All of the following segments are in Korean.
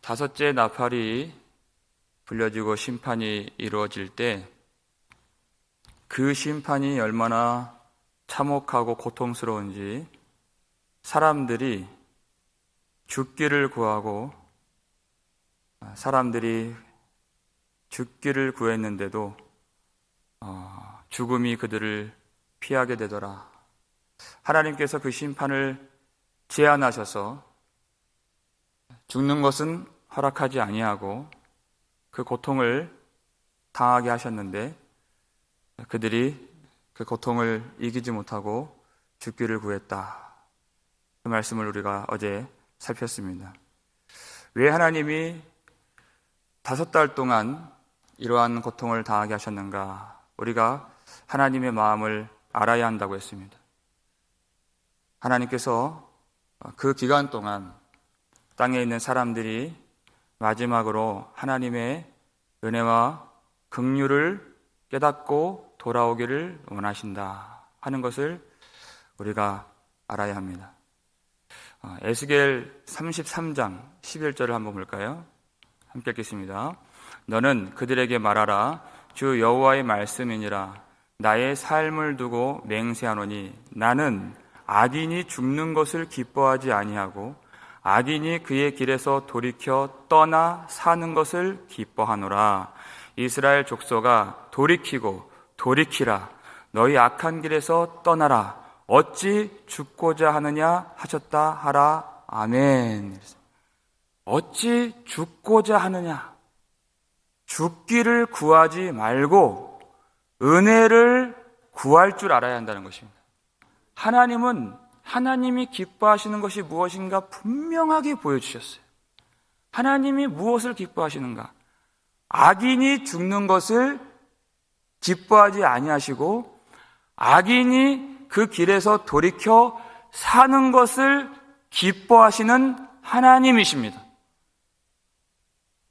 다섯째 나팔이 불려지고 심판이 이루어질 때 그 심판이 얼마나 참혹하고 고통스러운지 사람들이 죽기를 구하고 사람들이 죽기를 구했는데도 죽음이 그들을 피하게 되더라. 하나님께서 그 심판을 제한하셔서 죽는 것은 허락하지 아니하고 그 고통을 당하게 하셨는데 그들이 그 고통을 이기지 못하고 죽기를 구했다. 그 말씀을 우리가 어제 살폈습니다. 왜 하나님이 5달 동안 이러한 고통을 당하게 하셨는가? 우리가 하나님의 마음을 알아야 한다고 했습니다. 하나님께서 그 기간 동안 땅에 있는 사람들이 마지막으로 하나님의 은혜와 긍휼을 깨닫고 돌아오기를 원하신다 하는 것을 우리가 알아야 합니다. 에스겔 33장 11절을 한번 볼까요? 함께 읽겠습니다. 너는 그들에게 말하라. 주 여호와의 말씀이니라. 나의 삶을 두고 맹세하노니 나는 악인이 죽는 것을 기뻐하지 아니하고 악인이 그의 길에서 돌이켜 떠나 사는 것을 기뻐하노라. 이스라엘 족속아 돌이키고 돌이키라. 너희 악한 길에서 떠나라. 어찌 죽고자 하느냐 하셨다 하라. 아멘. 어찌 죽고자 하느냐. 죽기를 구하지 말고 은혜를 구할 줄 알아야 한다는 것입니다. 하나님은 하나님이 기뻐하시는 것이 무엇인가 분명하게 보여주셨어요. 하나님이 무엇을 기뻐하시는가? 악인이 죽는 것을 기뻐하지 아니하시고 악인이 그 길에서 돌이켜 사는 것을 기뻐하시는 하나님이십니다.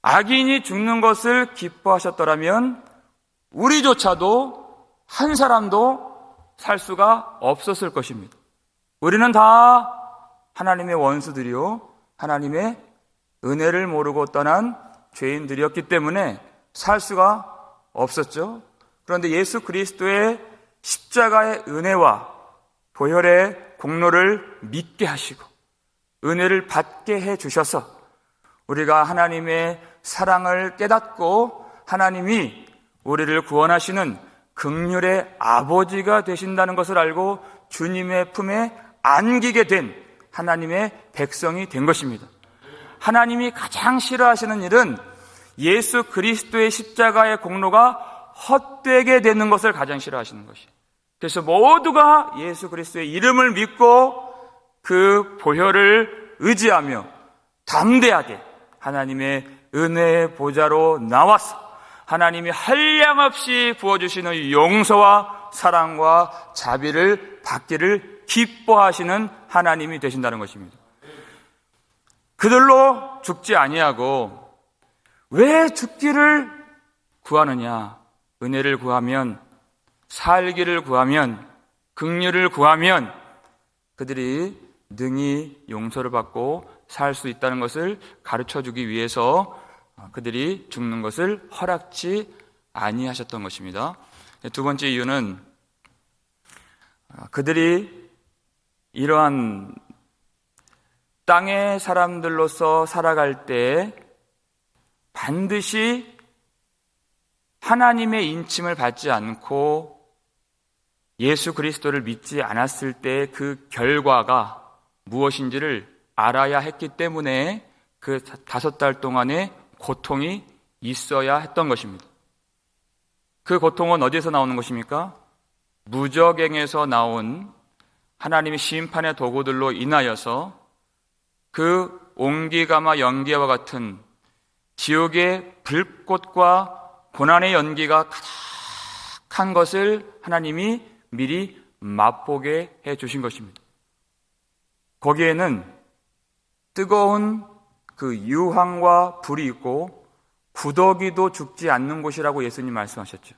악인이 죽는 것을 기뻐하셨더라면 우리조차도 한 사람도 살 수가 없었을 것입니다. 우리는 다 하나님의 원수들이요 하나님의 은혜를 모르고 떠난 죄인들이었기 때문에 살 수가 없었죠. 그런데 예수 그리스도의 십자가의 은혜와 보혈의 공로를 믿게 하시고 은혜를 받게 해주셔서 우리가 하나님의 사랑을 깨닫고 하나님이 우리를 구원하시는 긍휼의 아버지가 되신다는 것을 알고 주님의 품에 안기게 된 하나님의 백성이 된 것입니다. 하나님이 가장 싫어하시는 일은 예수 그리스도의 십자가의 공로가 헛되게 되는 것을 가장 싫어하시는 것이에요. 그래서 모두가 예수 그리스도의 이름을 믿고 그 보혈을 의지하며 담대하게 하나님의 은혜의 보좌로 나와서 하나님이 한량없이 부어주시는 용서와 사랑과 자비를 받기를 기뻐하시는 하나님이 되신다는 것입니다. 그들로 죽지 아니하고 왜 죽기를 구하느냐? 은혜를 구하면, 살기를 구하면, 긍휼을 구하면 그들이 능히 용서를 받고 살 수 있다는 것을 가르쳐주기 위해서 그들이 죽는 것을 허락지 아니하셨던 것입니다. 두 번째 이유는 그들이 이러한 땅의 사람들로서 살아갈 때 반드시 하나님의 인침을 받지 않고 예수 그리스도를 믿지 않았을 때 그 결과가 무엇인지를 알아야 했기 때문에 그 5달 동안의 고통이 있어야 했던 것입니다. 그 고통은 어디서 나오는 것입니까? 무저갱에서 나온 하나님의 심판의 도구들로 인하여서 그 옹기가마 연기와 같은 지옥의 불꽃과 고난의 연기가 가득한 것을 하나님이 미리 맛보게 해주신 것입니다. 거기에는 뜨거운 그 유황과 불이 있고 구더기도 죽지 않는 곳이라고 예수님 말씀하셨죠.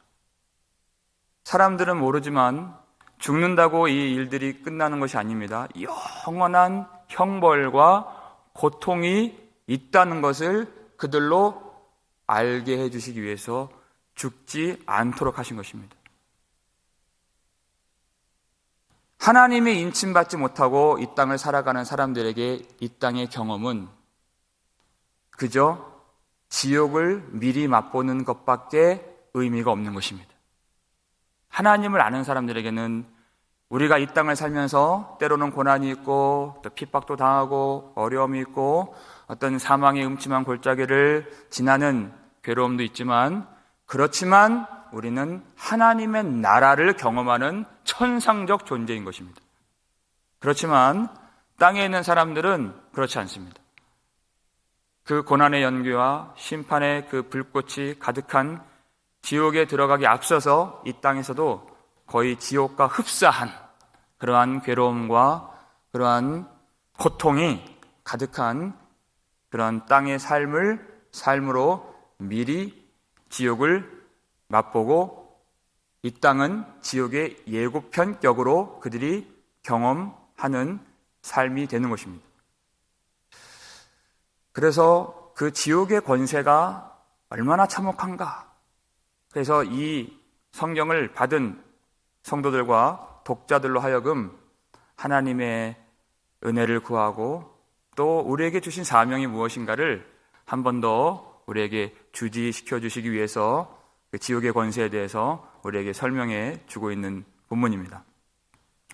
사람들은 모르지만 죽는다고 이 일들이 끝나는 것이 아닙니다. 영원한 형벌과 고통이 있다는 것을 그들로 알게 해주시기 위해서 죽지 않도록 하신 것입니다. 하나님의 인침받지 못하고 이 땅을 살아가는 사람들에게 이 땅의 경험은 그저 지옥을 미리 맛보는 것밖에 의미가 없는 것입니다. 하나님을 아는 사람들에게는 우리가 이 땅을 살면서 때로는 고난이 있고 또 핍박도 당하고 어려움이 있고 어떤 사망의 음침한 골짜기를 지나는 괴로움도 있지만, 그렇지만 우리는 하나님의 나라를 경험하는 천상적 존재인 것입니다. 그렇지만 땅에 있는 사람들은 그렇지 않습니다. 그 고난의 연기와 심판의 그 불꽃이 가득한 지옥에 들어가기 앞서서 이 땅에서도 거의 지옥과 흡사한 그러한 괴로움과 그러한 고통이 가득한 그런 땅의 삶으로 미리 지옥을 맛보고 이 땅은 지옥의 예고편격으로 그들이 경험하는 삶이 되는 것입니다. 그래서 그 지옥의 권세가 얼마나 참혹한가. 그래서 이 성경을 받은 성도들과 독자들로 하여금 하나님의 은혜를 구하고 또 우리에게 주신 사명이 무엇인가를 한 번 더 우리에게 주지시켜 주시기 위해서 그 지옥의 권세에 대해서 우리에게 설명해 주고 있는 본문입니다.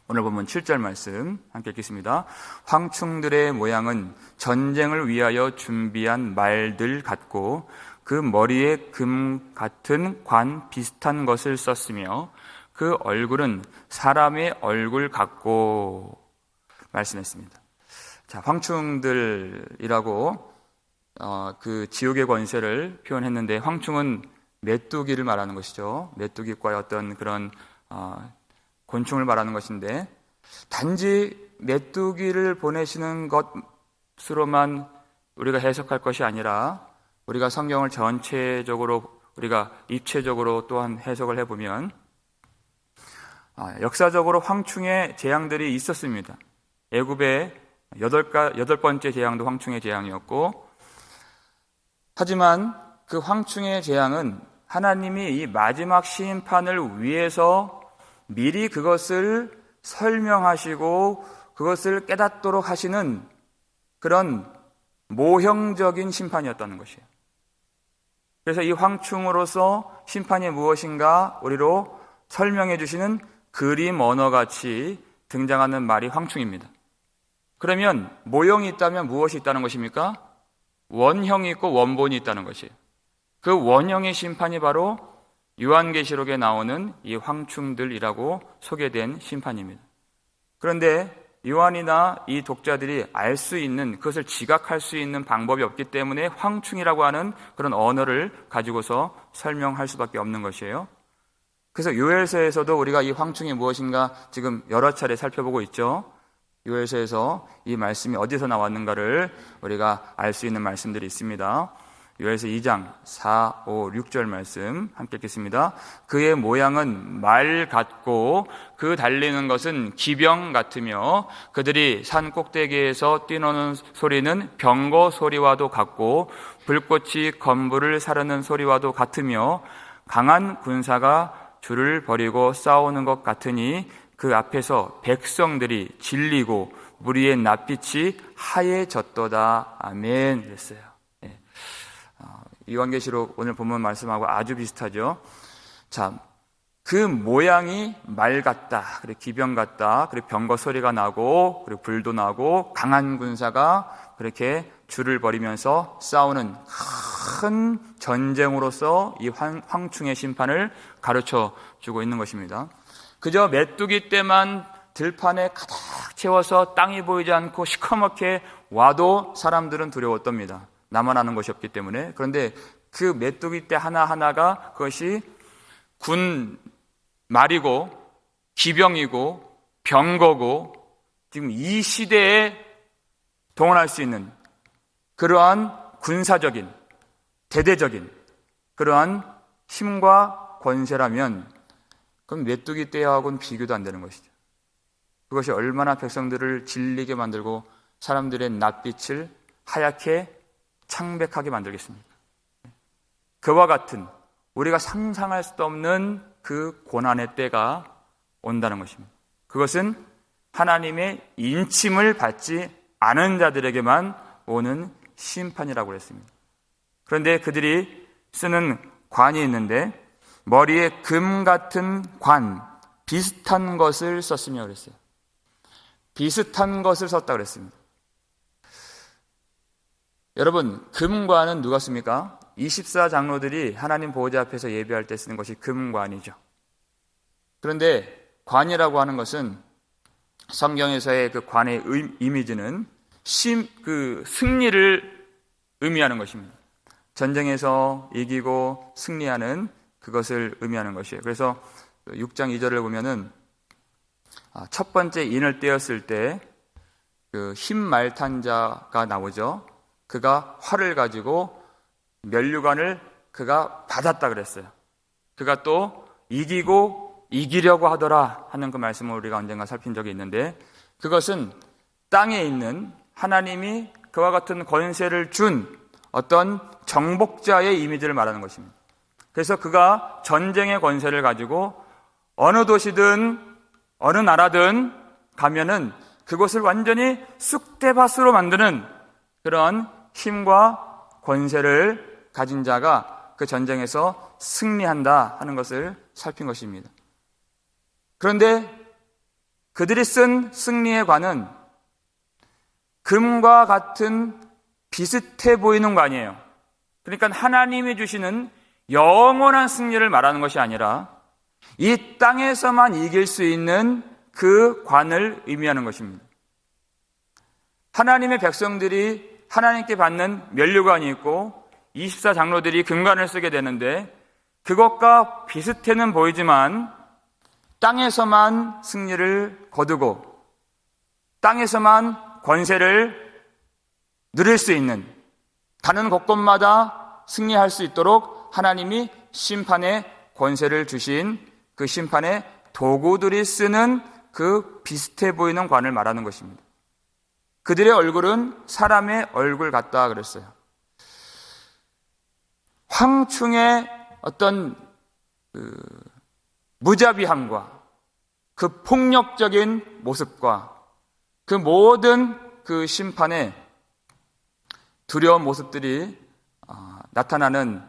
오늘 본문 7절 말씀 함께 읽겠습니다. 황충들의 모양은 전쟁을 위하여 준비한 말들 같고 그 머리에 금 같은 관 비슷한 것을 썼으며 그 얼굴은 사람의 얼굴 같고 말씀했습니다. 자, 황충들이라고 그 지옥의 권세를 표현했는데, 황충은 메뚜기를 말하는 것이죠. 메뚜기과의 어떤 그런 곤충을 말하는 것인데, 단지 메뚜기를 보내시는 것으로만 우리가 해석할 것이 아니라 우리가 성경을 전체적으로 우리가 입체적으로 또한 해석을 해보면 역사적으로 황충의 재앙들이 있었습니다. 애굽의 8번째 재앙도 황충의 재앙이었고, 하지만 그 황충의 재앙은 하나님이 이 마지막 심판을 위해서 미리 그것을 설명하시고 그것을 깨닫도록 하시는 그런 모형적인 심판이었다는 것이에요. 그래서 이 황충으로서 심판이 무엇인가 우리로 설명해 주시는 그림 언어같이 등장하는 말이 황충입니다. 그러면 모형이 있다면 무엇이 있다는 것입니까? 원형이 있고 원본이 있다는 것이에요. 그 원형의 심판이 바로 요한계시록에 나오는 이 황충들이라고 소개된 심판입니다. 그런데 요한이나 이 독자들이 알 수 있는, 그것을 지각할 수 있는 방법이 없기 때문에 황충이라고 하는 그런 언어를 가지고서 설명할 수밖에 없는 것이에요. 그래서 요엘서에서도 우리가 이 황충이 무엇인가 지금 여러 차례 살펴보고 있죠. 요엘서에서 이 말씀이 어디서 나왔는가를 우리가 알 수 있는 말씀들이 있습니다. 요엘서 2장 4, 5, 6절 말씀 함께 읽겠습니다. 그의 모양은 말 같고 그 달리는 것은 기병 같으며 그들이 산 꼭대기에서 뛰노는 소리는 병거 소리와도 같고 불꽃이 건물을 사르는 소리와도 같으며 강한 군사가 줄을 버리고 싸우는 것 같으니 그 앞에서 백성들이 질리고 무리의 낯빛이 하얘졌도다. 아멘. 그랬어요. 요한계시록 오늘 본문 말씀하고 아주 비슷하죠. 자, 그 모양이 말 같다, 그리고 기병 같다, 그리고 병거 소리가 나고, 그리고 불도 나고, 강한 군사가 그렇게 줄을 벌이면서 싸우는 큰 전쟁으로서 이 황충의 심판을 가르쳐 주고 있는 것입니다. 그저 메뚜기 떼만 들판에 가득 채워서 땅이 보이지 않고 시커멓게 와도 사람들은 두려웠답니다. 나만 아는 것이 없기 때문에. 그런데 그 메뚜기 떼 하나하나가 그것이 군 말이고 기병이고 병거고 지금 이 시대에 동원할 수 있는 그러한 군사적인 대대적인 그러한 힘과 권세라면 그럼 메뚜기 떼하고는 비교도 안 되는 것이죠. 그것이 얼마나 백성들을 질리게 만들고 사람들의 낯빛을 하얗게 창백하게 만들겠습니까? 그와 같은 우리가 상상할 수도 없는 그 고난의 때가 온다는 것입니다. 그것은 하나님의 인침을 받지 않은 자들에게만 오는 심판이라고 했습니다. 그런데 그들이 쓰는 관이 있는데 머리에 금 같은 관, 비슷한 것을 썼으며 그랬어요. 비슷한 것을 썼다 그랬습니다. 여러분, 금관은 누가 씁니까? 24장로들이 하나님 보호자 앞에서 예배할 때 쓰는 것이 금관이죠. 그런데 관이라고 하는 것은 성경에서의 그 관의 이미지는 승리를 의미하는 것입니다. 전쟁에서 이기고 승리하는 그것을 의미하는 것이에요. 그래서 6장 2절을 보면은 첫 번째 인을 떼었을 때 그 흰 말탄 자가 나오죠. 그가 활을 가지고 면류관을 그가 받았다 그랬어요. 그가 또 이기고 이기려고 하더라 하는 그 말씀을 우리가 언젠가 살핀 적이 있는데, 그것은 땅에 있는 하나님이 그와 같은 권세를 준 어떤 정복자의 이미지를 말하는 것입니다. 그래서 그가 전쟁의 권세를 가지고 어느 도시든 어느 나라든 가면은 그것을 완전히 쑥대밭으로 만드는 그런 힘과 권세를 가진 자가 그 전쟁에서 승리한다 하는 것을 살핀 것입니다. 그런데 그들이 쓴 승리의 관은 금과 같은 비슷해 보이는 관이에요. 그러니까 하나님이 주시는 영원한 승리를 말하는 것이 아니라 이 땅에서만 이길 수 있는 그 관을 의미하는 것입니다. 하나님의 백성들이 하나님께 받는 면류관이 있고 24장로들이 금관을 쓰게 되는데, 그것과 비슷해는 보이지만 땅에서만 승리를 거두고 땅에서만 권세를 누릴 수 있는, 가는 곳곳마다 승리할 수 있도록 하나님이 심판의 권세를 주신 그 심판의 도구들이 쓰는 그 비슷해 보이는 관을 말하는 것입니다. 그들의 얼굴은 사람의 얼굴 같다 그랬어요. 황충의 어떤 무자비함과 그 폭력적인 모습과 그 모든 그 심판의 두려운 모습들이 나타나는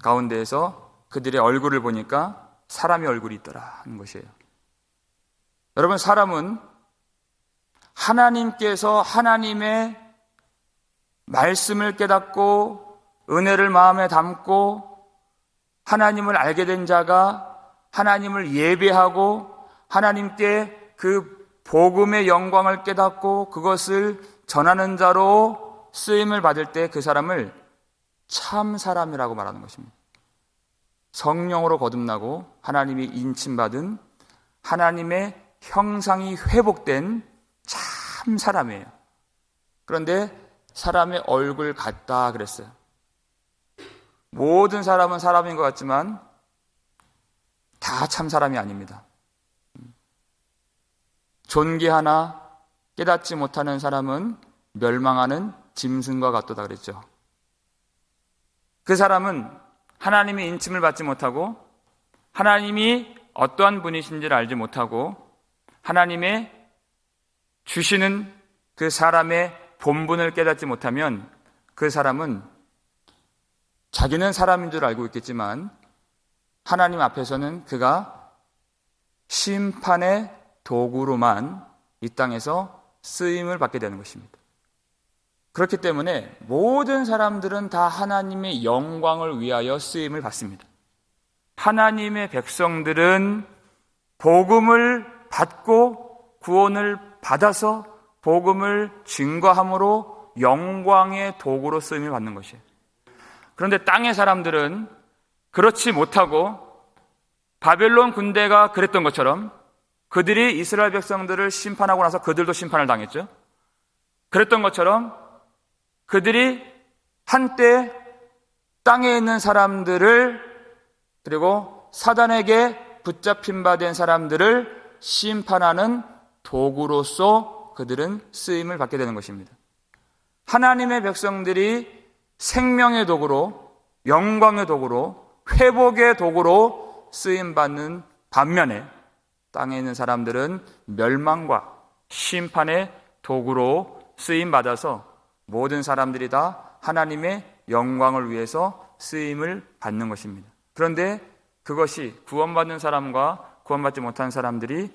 가운데에서 그들의 얼굴을 보니까 사람의 얼굴이 있더라 하는 것이에요. 여러분, 사람은 하나님께서 하나님의 말씀을 깨닫고 은혜를 마음에 담고 하나님을 알게 된 자가 하나님을 예배하고 하나님께 그 복음의 영광을 깨닫고 그것을 전하는 자로 쓰임을 받을 때 그 사람을 참 사람이라고 말하는 것입니다. 성령으로 거듭나고 하나님이 인침받은 하나님의 형상이 회복된 참 사람이에요. 그런데 사람의 얼굴 같다 그랬어요. 모든 사람은 사람인 것 같지만 다 참 사람이 아닙니다. 존귀하나 깨닫지 못하는 사람은 멸망하는 짐승과 같도다 그랬죠. 그 사람은 하나님의 인침을 받지 못하고 하나님이 어떠한 분이신지를 알지 못하고 하나님의 주시는 그 사람의 본분을 깨닫지 못하면 그 사람은 자기는 사람인 줄 알고 있겠지만 하나님 앞에서는 그가 심판의 도구로만 이 땅에서 쓰임을 받게 되는 것입니다. 그렇기 때문에 모든 사람들은 다 하나님의 영광을 위하여 쓰임을 받습니다. 하나님의 백성들은 복음을 받고 구원을 받아서 복음을 증거함으로 영광의 도구로 쓰임을 받는 것이에요. 그런데 땅의 사람들은 그렇지 못하고 바벨론 군대가 그랬던 것처럼 그들이 이스라엘 백성들을 심판하고 나서 그들도 심판을 당했죠. 그랬던 것처럼 그들이 한때 땅에 있는 사람들을, 그리고 사단에게 붙잡힌 바 된 사람들을 심판하는 도구로서 그들은 쓰임을 받게 되는 것입니다. 하나님의 백성들이 생명의 도구로, 영광의 도구로, 회복의 도구로 쓰임받는 반면에 땅에 있는 사람들은 멸망과 심판의 도구로 쓰임받아서 모든 사람들이 다 하나님의 영광을 위해서 쓰임을 받는 것입니다. 그런데 그것이 구원받는 사람과 구원받지 못한 사람들이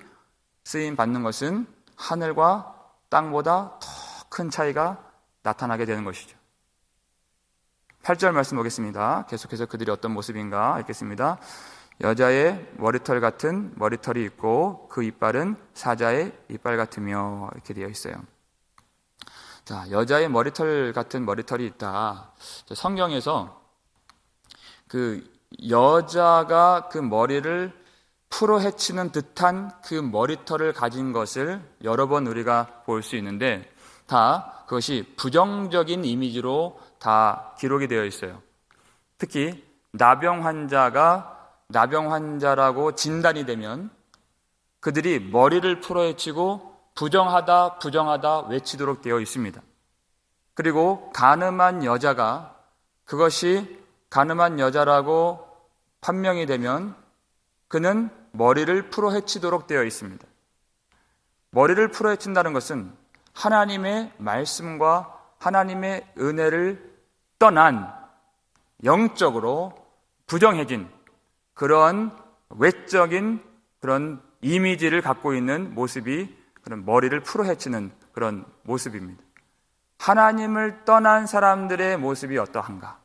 쓰임받는 것은 하늘과 땅보다 더 큰 차이가 나타나게 되는 것이죠. 8절 말씀 보겠습니다. 계속해서 그들이 어떤 모습인가 읽겠습니다. 여자의 머리털 같은 머리털이 있고 그 이빨은 사자의 이빨 같으며, 이렇게 되어 있어요. 자, 여자의 머리털 같은 머리털이 있다. 성경에서 그 여자가 그 머리를 풀어 헤치는 듯한 그 머리털을 가진 것을 여러 번 우리가 볼 수 있는데, 다 그것이 부정적인 이미지로 다 기록이 되어 있어요. 특히 나병 환자라고 진단이 되면 그들이 머리를 풀어헤치고 부정하다 외치도록 되어 있습니다. 그리고 가늠한 여자가 그것이 가늠한 여자라고 판명이 되면 그는 머리를 풀어헤치도록 되어 있습니다. 머리를 풀어헤친다는 것은 하나님의 말씀과 하나님의 은혜를 떠난 영적으로 부정해진 그런 외적인 그런 이미지를 갖고 있는 모습이 그런 머리를 풀어헤치는 그런 모습입니다. 하나님을 떠난 사람들의 모습이 어떠한가?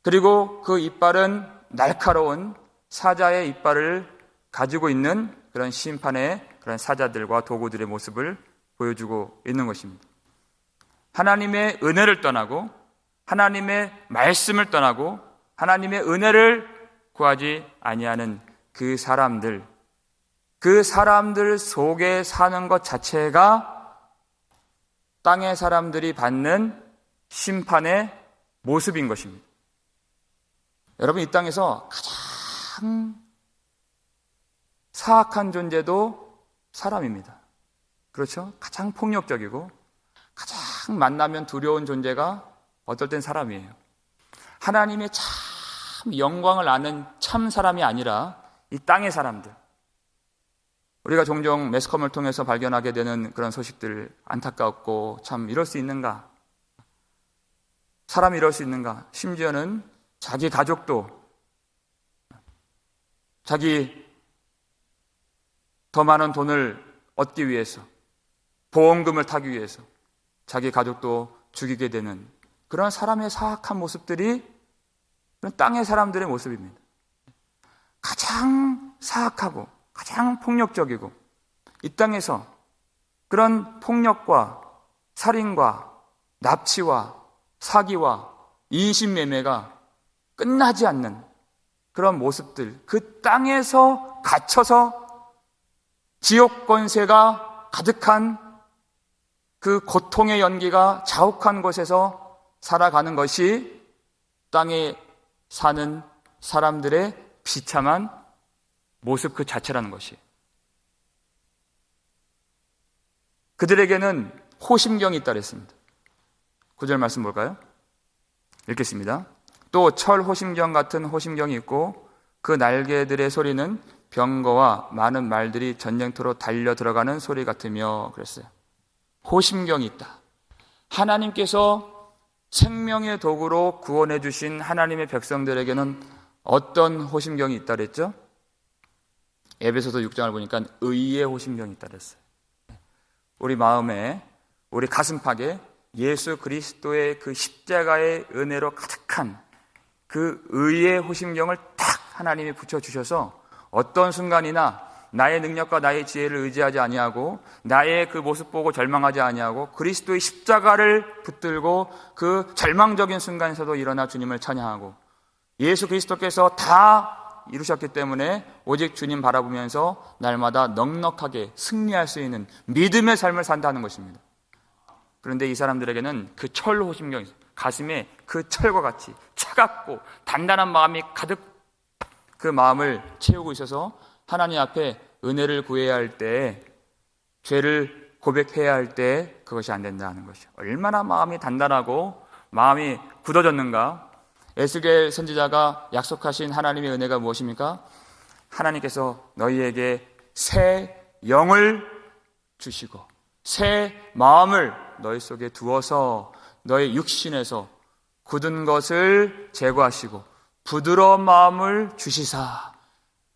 그리고 그 이빨은 날카로운 사자의 이빨을 가지고 있는 그런 심판의 그런 사자들과 도구들의 모습을 보여주고 있는 것입니다. 하나님의 은혜를 떠나고 하나님의 말씀을 떠나고 하나님의 은혜를 구하지 아니하는 그 사람들 속에 사는 것 자체가 땅의 사람들이 받는 심판의 모습인 것입니다. 여러분, 이 땅에서 가장 사악한 존재도 사람입니다. 그렇죠? 가장 폭력적이고 가장 만나면 두려운 존재가 어떨 땐 사람이에요. 하나님의 참 영광을 아는 참 사람이 아니라 이 땅의 사람들, 우리가 종종 매스컴을 통해서 발견하게 되는 그런 소식들, 안타깝고 참 이럴 수 있는가? 사람이 이럴 수 있는가? 심지어는 자기 가족도 자기 더 많은 돈을 얻기 위해서, 보험금을 타기 위해서 자기 가족도 죽이게 되는 그런 사람의 사악한 모습들이 그런 땅의 사람들의 모습입니다. 가장 사악하고 가장 폭력적이고 이 땅에서 그런 폭력과 살인과 납치와 사기와 인신매매가 끝나지 않는 그런 모습들, 그 땅에서 갇혀서 지옥 권세가 가득한 그 고통의 연기가 자욱한 곳에서 살아가는 것이 땅에 사는 사람들의 비참한 모습 그 자체라는 것이. 그들에게는 호심경이 있다 그랬습니다. 9절 말씀 볼까요? 읽겠습니다. 또 철 호심경 같은 호심경이 있고 그 날개들의 소리는 병거와 많은 말들이 전쟁터로 달려 들어가는 소리 같으며, 그랬어요. 호심경이 있다. 하나님께서 생명의 도구로 구원해 주신 하나님의 백성들에게는 어떤 호심경이 있다 그랬죠? 에베소서 6장을 보니까 의의 호심경이 있다 그랬어요. 우리 마음에, 우리 가슴팍에 예수 그리스도의 그 십자가의 은혜로 가득한 그 의의 호심경을 딱 하나님이 붙여주셔서 어떤 순간이나 나의 능력과 나의 지혜를 의지하지 아니하고 나의 그 모습 보고 절망하지 아니하고 그리스도의 십자가를 붙들고 그 절망적인 순간에서도 일어나 주님을 찬양하고 예수 그리스도께서 다 이루셨기 때문에 오직 주님 바라보면서 날마다 넉넉하게 승리할 수 있는 믿음의 삶을 산다는 것입니다. 그런데 이 사람들에게는 그 철 호심경이 있어요. 가슴에 그 철과 같이 차갑고 단단한 마음이 가득 그 마음을 채우고 있어서 하나님 앞에 은혜를 구해야 할 때, 죄를 고백해야 할 때 그것이 안 된다는 것이죠. 얼마나 마음이 단단하고 마음이 굳어졌는가? 에스겔 선지자가 약속하신 하나님의 은혜가 무엇입니까? 하나님께서 너희에게 새 영을 주시고 새 마음을 너희 속에 두어서 너희 육신에서 굳은 것을 제거하시고 부드러운 마음을 주시사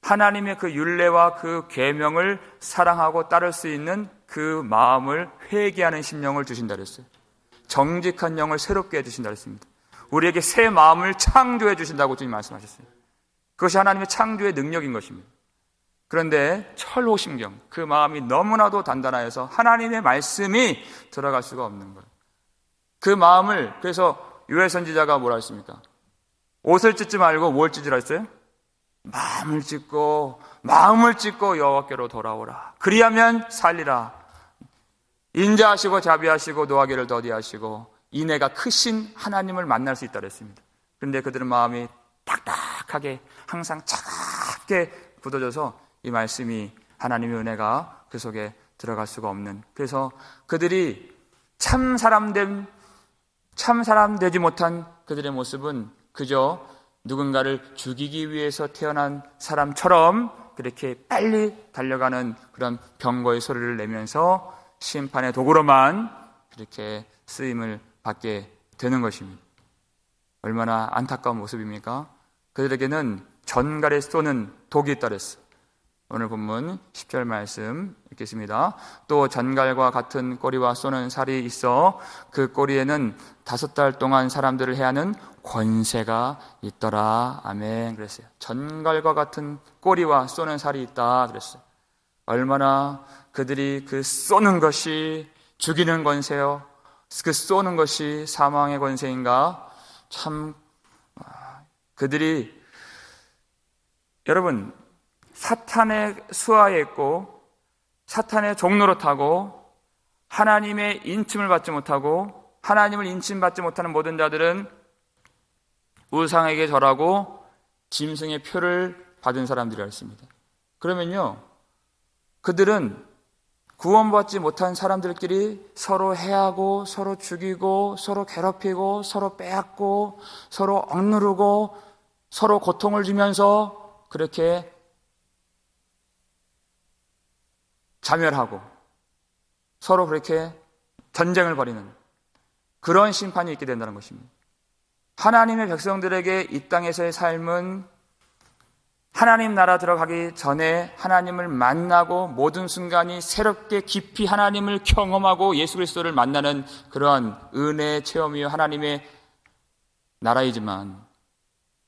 하나님의 그 율례와 그 계명을 사랑하고 따를 수 있는 그 마음을 회개하는 심령을 주신다 그랬어요. 정직한 영을 새롭게 해주신다 그랬습니다. 우리에게 새 마음을 창조해 주신다고 주님 말씀하셨어요. 그것이 하나님의 창조의 능력인 것입니다. 그런데 철호심경, 그 마음이 너무나도 단단하여서 하나님의 말씀이 들어갈 수가 없는 거예요. 그 마음을, 그래서 요엘 선지자가 뭐라 했습니까? 옷을 찢지 말고 뭘 찢으라 했어요? 마음을 찢고 여호와께로 돌아오라. 그리하면 살리라. 인자하시고 자비하시고 노하기를 더디하시고 인애가 크신 하나님을 만날 수 있다 그랬습니다. 그런데 그들은 마음이 딱딱하게 항상 차갑게 굳어져서 이 말씀이 하나님의 은혜가 그 속에 들어갈 수가 없는, 그래서 그들이 참 사람 되지 못한 그들의 모습은 그저 누군가를 죽이기 위해서 태어난 사람처럼 그렇게 빨리 달려가는 그런 병거의 소리를 내면서 심판의 도구로만 그렇게 쓰임을 받게 되는 것입니다. 얼마나 안타까운 모습입니까? 그들에게는 전갈에 쏘는 독이 있다 그랬어요. 오늘 본문 10절 말씀 읽겠습니다. 또 전갈과 같은 꼬리와 쏘는 살이 있어 그 꼬리에는 5달 동안 사람들을 해하는 권세가 있더라. 아멘. 그랬어요. 전갈과 같은 꼬리와 쏘는 살이 있다 그랬어요. 얼마나 그들이 그 쏘는 것이 죽이는 권세요, 그 쏘는 것이 사망의 권세인가? 참 그들이, 여러분, 사탄의 수하에 있고 사탄의 종노릇하고 하나님의 인침을 받지 못하고 하나님을 인침받지 못하는 모든 자들은 우상에게 절하고 짐승의 표를 받은 사람들이라 했습니다. 그러면요, 그들은 구원받지 못한 사람들끼리 서로 해하고 서로 죽이고 서로 괴롭히고 서로 빼앗고 서로 억누르고 서로 고통을 주면서 그렇게 자멸하고 서로 그렇게 전쟁을 벌이는 그런 심판이 있게 된다는 것입니다. 하나님의 백성들에게 이 땅에서의 삶은 하나님 나라 들어가기 전에 하나님을 만나고 모든 순간이 새롭게 깊이 하나님을 경험하고 예수 그리스도를 만나는 그러한 은혜의 체험이요 하나님의 나라이지만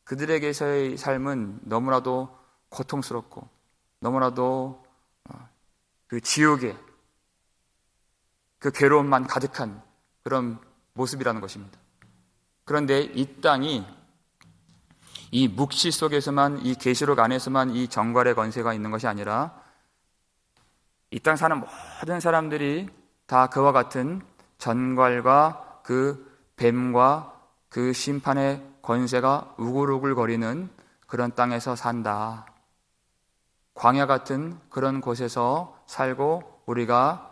그들에게서의 삶은 너무나도 고통스럽고 너무나도 그 지옥의 그 괴로움만 가득한 그런 모습이라는 것입니다. 그런데 이 땅이 이 묵시 속에서만, 이 계시록 안에서만 이 정갈의 권세가 있는 것이 아니라 이 땅 사는 모든 사람들이 다 그와 같은 전갈과 그 뱀과 그 심판의 권세가 우글우글거리는 그런 땅에서 산다. 광야 같은 그런 곳에서 살고 우리가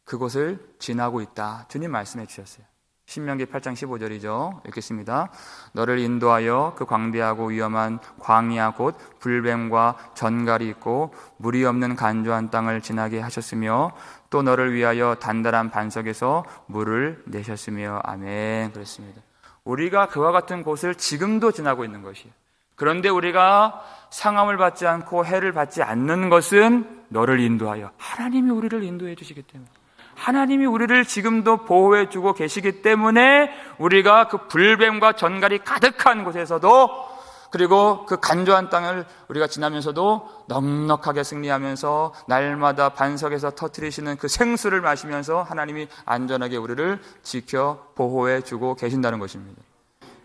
그곳을 지나고 있다. 주님 말씀해 주셨어요. 신명기 8장 15절이죠. 읽겠습니다. 너를 인도하여 그 광대하고 위험한 광야 곧 불뱀과 전갈이 있고 물이 없는 간조한 땅을 지나게 하셨으며 또 너를 위하여 단단한 반석에서 물을 내셨으며 아멘. 그랬습니다. 우리가 그와 같은 곳을 지금도 지나고 있는 것이에요. 그런데 우리가 상함을 받지 않고 해를 받지 않는 것은 너를 인도하여, 하나님이 우리를 인도해 주시기 때문에, 하나님이 우리를 지금도 보호해 주고 계시기 때문에 우리가 그 불뱀과 전갈이 가득한 곳에서도, 그리고 그 간조한 땅을 우리가 지나면서도 넉넉하게 승리하면서 날마다 반석에서 터뜨리시는 그 생수를 마시면서 하나님이 안전하게 우리를 지켜 보호해 주고 계신다는 것입니다.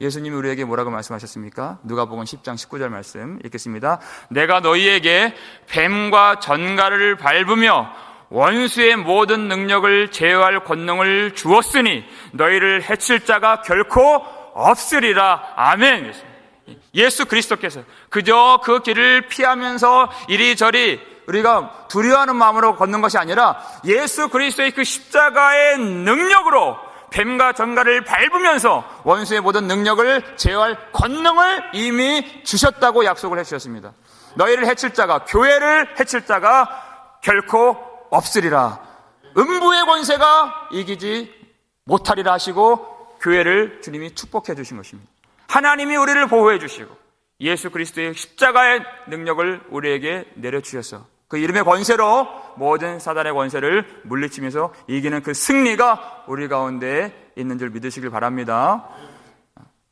예수님이 우리에게 뭐라고 말씀하셨습니까? 누가복음 10장 19절 말씀 읽겠습니다. 내가 너희에게 뱀과 전갈을 밟으며 원수의 모든 능력을 제어할 권능을 주었으니 너희를 해칠 자가 결코 없으리라. 아멘. 예수 그리스도께서 그저 그 길을 피하면서 이리저리 우리가 두려워하는 마음으로 걷는 것이 아니라 예수 그리스도의 그 십자가의 능력으로 뱀과 전갈을 밟으면서 원수의 모든 능력을 제어할 권능을 이미 주셨다고 약속을 해주셨습니다. 너희를 해칠 자가, 교회를 해칠 자가 결코 없으리라. 음부의 권세가 이기지 못하리라 하시고 교회를 주님이 축복해 주신 것입니다. 하나님이 우리를 보호해 주시고 예수 그리스도의 십자가의 능력을 우리에게 내려주셔서 그 이름의 권세로 모든 사단의 권세를 물리치면서 이기는 그 승리가 우리 가운데 있는 줄 믿으시길 바랍니다.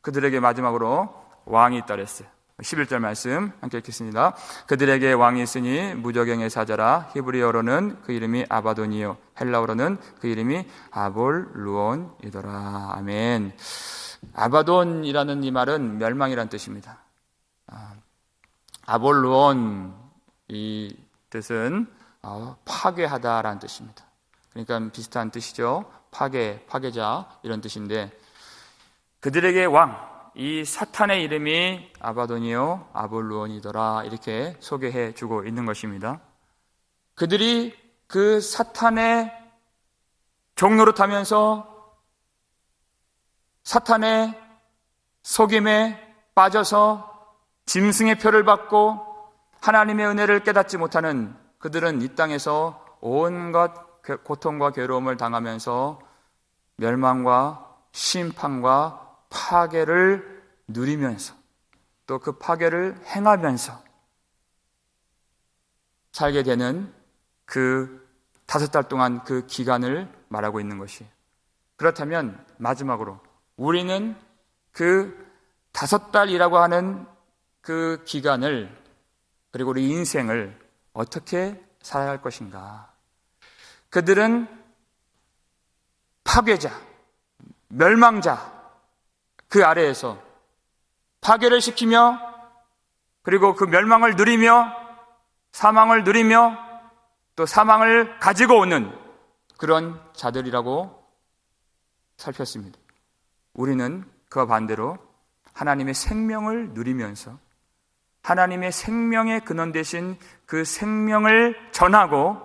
그들에게 마지막으로 왕이 있다 그랬어요. 11절 말씀 함께 읽겠습니다. 그들에게 왕이 있으니 무저갱의 사자라. 히브리어로는 그 이름이 아바돈이요 헬라어로는 그 이름이 아볼루온이더라. 아멘. 아바돈이라는 이 말은 멸망이라는 뜻입니다. 아볼루온 이 뜻은 파괴하다라는 뜻입니다. 그러니까 비슷한 뜻이죠. 파괴자 이런 뜻인데 그들에게 왕, 이 사탄의 이름이 아바돈이요 아볼루온이더라 이렇게 소개해 주고 있는 것입니다. 그들이 그 사탄의 종노릇하면서 사탄의 속임에 빠져서 짐승의 표를 받고 하나님의 은혜를 깨닫지 못하는 그들은 이 땅에서 온갖 고통과 괴로움을 당하면서 멸망과 심판과 파괴를 누리면서 또 그 파괴를 행하면서 살게 되는 그 5달 동안 그 기간을 말하고 있는 것이에요. 그렇다면 마지막으로 우리는 그 5달이라고 하는 그 기간을 그리고 우리 인생을 어떻게 살아야 할 것인가? 그들은 파괴자, 멸망자 그 아래에서 파괴를 시키며 그리고 그 멸망을 누리며 사망을 누리며 또 사망을 가지고 오는 그런 자들이라고 살폈습니다. 우리는 그와 반대로 하나님의 생명을 누리면서 하나님의 생명의 근원 되신 그 생명을 전하고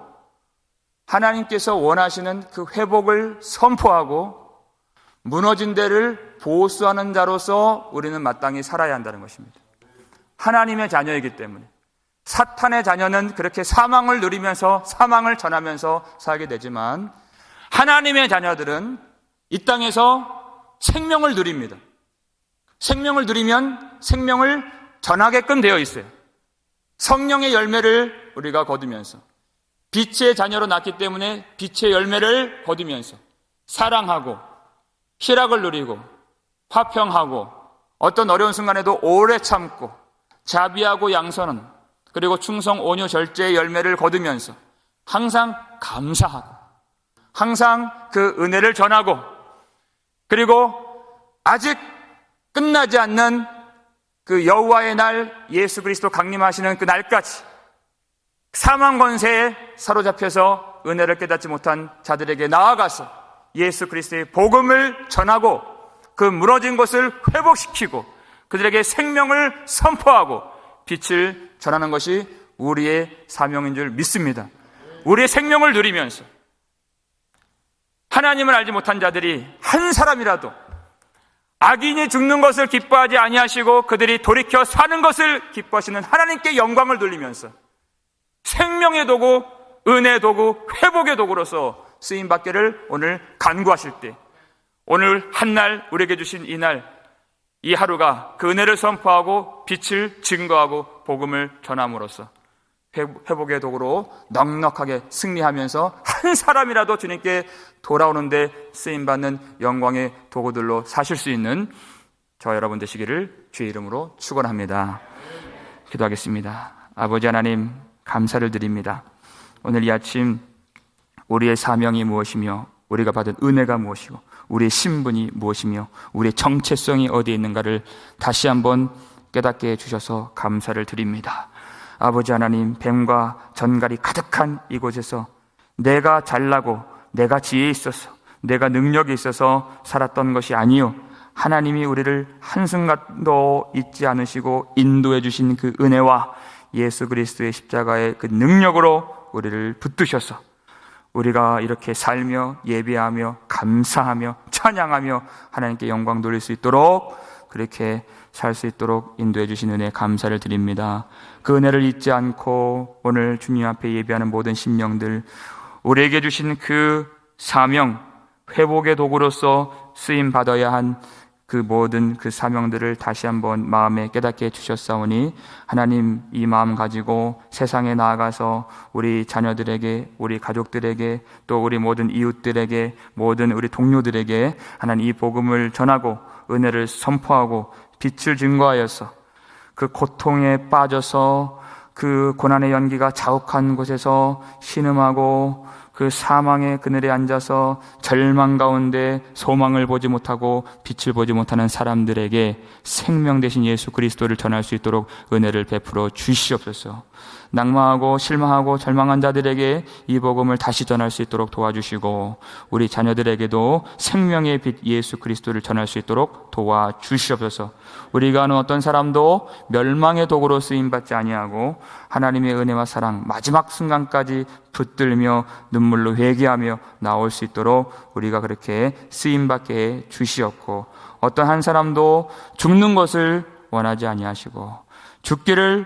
하나님께서 원하시는 그 회복을 선포하고 무너진 데를 보수하는 자로서 우리는 마땅히 살아야 한다는 것입니다. 하나님의 자녀이기 때문에 사탄의 자녀는 그렇게 사망을 누리면서 사망을 전하면서 살게 되지만 하나님의 자녀들은 이 땅에서 생명을 누립니다. 생명을 누리면 생명을 전하게끔 되어 있어요. 성령의 열매를 우리가 거두면서 빛의 자녀로 낳기 때문에 빛의 열매를 거두면서 사랑하고 희락을 누리고 화평하고 어떤 어려운 순간에도 오래 참고 자비하고 양선은 그리고 충성 온유 절제의 열매를 거두면서 항상 감사하고 항상 그 은혜를 전하고 그리고 아직 끝나지 않는 그 여호와의 날 예수 그리스도 강림하시는 그 날까지 사망 권세에 사로잡혀서 은혜를 깨닫지 못한 자들에게 나아가서 예수 그리스도의 복음을 전하고 그 무너진 것을 회복시키고 그들에게 생명을 선포하고 빛을 전하는 것이 우리의 사명인 줄 믿습니다. 우리의 생명을 누리면서 하나님을 알지 못한 자들이 한 사람이라도 악인이 죽는 것을 기뻐하지 아니하시고 그들이 돌이켜 사는 것을 기뻐하시는 하나님께 영광을 돌리면서 생명의 도구, 은혜의 도구, 회복의 도구로서 쓰임받기를 오늘 간구하실 때 오늘 한날 우리에게 주신 이날 이 하루가 그 은혜를 선포하고 빛을 증거하고 복음을 전함으로써 회복의 도구로 넉넉하게 승리하면서 한 사람이라도 주님께 돌아오는데 쓰임받는 영광의 도구들로 사실 수 있는 저와 여러분 되시기를 주의 이름으로 축원합니다. 기도하겠습니다. 아버지 하나님 감사를 드립니다. 오늘 이 아침 우리의 사명이 무엇이며 우리가 받은 은혜가 무엇이고 우리의 신분이 무엇이며 우리의 정체성이 어디에 있는가를 다시 한번 깨닫게 해주셔서 감사를 드립니다. 아버지 하나님 뱀과 전갈이 가득한 이곳에서 내가 잘나고 내가 지혜 있어서 내가 능력이 있어서 살았던 것이 아니요 하나님이 우리를 한순간도 잊지 않으시고 인도해 주신 그 은혜와 예수 그리스도의 십자가의 그 능력으로 우리를 붙드셔서 우리가 이렇게 살며 예배하며 감사하며 찬양하며 하나님께 영광 돌릴 수 있도록 그렇게 살 수 있도록 인도해 주신 은혜에 감사를 드립니다. 그 은혜를 잊지 않고 오늘 주님 앞에 예배하는 모든 심령들, 우리에게 주신 그 사명, 회복의 도구로서 쓰임 받아야 한 그 모든 그 사명들을 다시 한번 마음에 깨닫게 해주셨사오니 하나님, 이 마음 가지고 세상에 나아가서 우리 자녀들에게, 우리 가족들에게, 또 우리 모든 이웃들에게, 모든 우리 동료들에게 하나님 이 복음을 전하고 은혜를 선포하고 빛을 증거하여서 그 고통에 빠져서 그 고난의 연기가 자욱한 곳에서 신음하고 그 사망의 그늘에 앉아서 절망 가운데 소망을 보지 못하고 빛을 보지 못하는 사람들에게 생명 되신 예수 그리스도를 전할 수 있도록 은혜를 베풀어 주시옵소서. 낭망하고 실망하고 절망한 자들에게 이 복음을 다시 전할 수 있도록 도와주시고, 우리 자녀들에게도 생명의 빛 예수 그리스도를 전할 수 있도록 도와주시옵소서. 우리가 아는 어떤 사람도 멸망의 도구로 쓰임받지 아니하고 하나님의 은혜와 사랑 마지막 순간까지 붙들며 눈물로 회개하며 나올 수 있도록 우리가 그렇게 쓰임받게 해 주시옵고, 어떤 한 사람도 죽는 것을 원하지 아니하시고 죽기를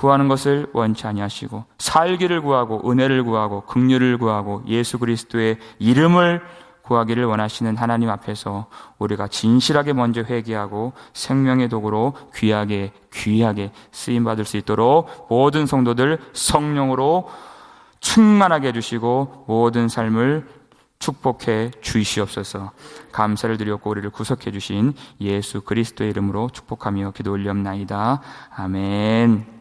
구하는 것을 원치 아니하시고 살기를 구하고 은혜를 구하고 긍휼을 구하고 예수 그리스도의 이름을 구하기를 원하시는 하나님 앞에서 우리가 진실하게 먼저 회개하고 생명의 도구로 귀하게 쓰임받을 수 있도록 모든 성도들 성령으로 충만하게 해주시고 모든 삶을 축복해 주시옵소서. 감사를 드렸고 우리를 구속해 주신 예수 그리스도의 이름으로 축복하며 기도 올리옵나이다. 아멘.